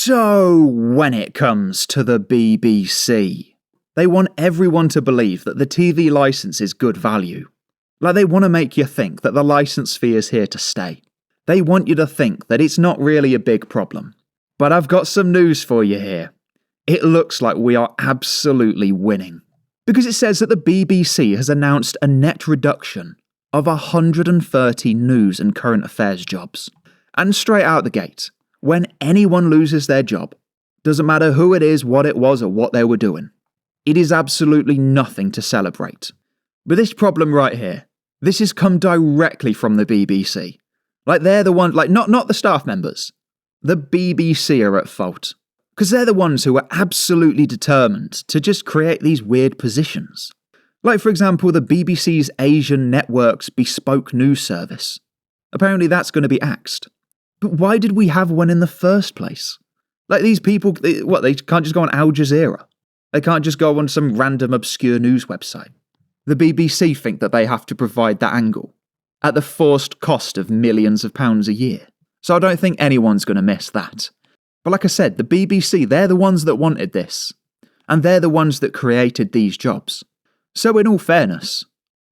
So, when it comes to the BBC, they want everyone to believe that the TV license is good value. Like, they want to make you think that the license fee is here to stay. They want you to think that it's not really a big problem. But I've got some news for you here. It looks like we are absolutely winning. Because it says that the BBC has announced a net reduction of 130 news and current affairs jobs. And straight out the gate, when anyone loses their job, doesn't matter who it is, what it was, or what they were doing, it is absolutely nothing to celebrate. But this problem right here, this has come directly from the BBC. Like, they're the ones, like, not the staff members. The BBC are at fault. Because they're the ones who are absolutely determined to just create these weird positions. Like, for example, the BBC's Asian Network's bespoke news service. Apparently that's going to be axed. But why did we have one in the first place? Like, these people, they can't just go on Al Jazeera? They can't just go on some random obscure news website? The BBC think that they have to provide that angle at the forced cost of millions of pounds a year. So I don't think anyone's going to miss that. But like I said, the BBC, they're the ones that wanted this. And they're the ones that created these jobs. So in all fairness,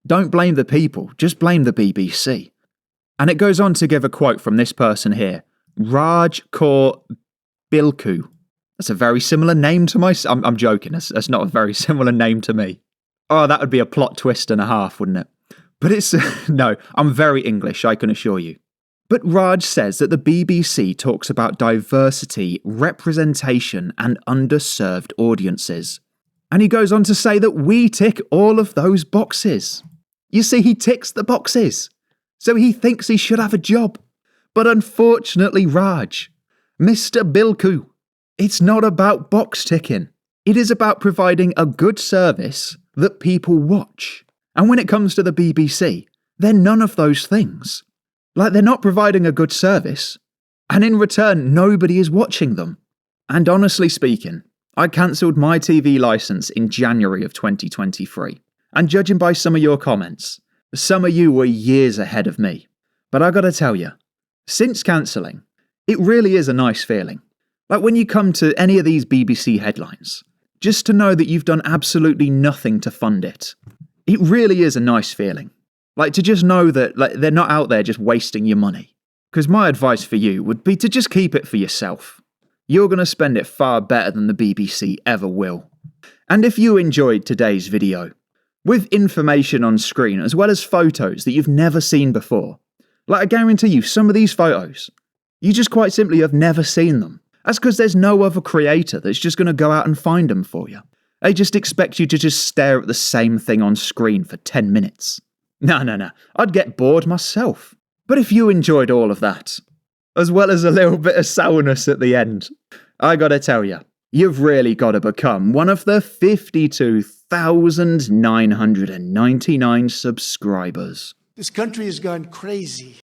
don't blame the people, just blame the BBC. And it goes on to give a quote from this person here, Raj Kaur Bilku. That's a very similar name to I'm joking, that's not a very similar name to me. Oh, that would be a plot twist and a half, wouldn't it? But it's, no, I'm very English, I can assure you. But Raj says that the BBC talks about diversity, representation, and underserved audiences. And he goes on to say that we tick all of those boxes. You see, he ticks the boxes. So he thinks he should have a job. But unfortunately, Raj, Mr. Bilku, it's not about box ticking. It is about providing a good service that people watch. And when it comes to the BBC, they're none of those things. Like, they're not providing a good service, and in return, nobody is watching them. And honestly speaking, I cancelled my TV licence in January of 2023. And judging by some of your comments, some of you were years ahead of me. But I gotta tell you, since cancelling, it really is a nice feeling. Like, when you come to any of these BBC headlines, just to know that you've done absolutely nothing to fund it. It really is a nice feeling. Like, to just know that they're not out there just wasting your money. Because my advice for you would be to just keep it for yourself. You're going to spend it far better than the BBC ever will. And if you enjoyed today's video, with information on screen as well as photos that you've never seen before, like, I guarantee you some of these photos, you just quite simply have never seen them. That's because there's no other creator that's just going to go out and find them for you. They just expect you to just stare at the same thing on screen for 10 minutes. No. I'd get bored myself. But if you enjoyed all of that, as well as a little bit of sourness at the end, I gotta tell you, you've really gotta become one of the 52,999 subscribers. This country has gone crazy.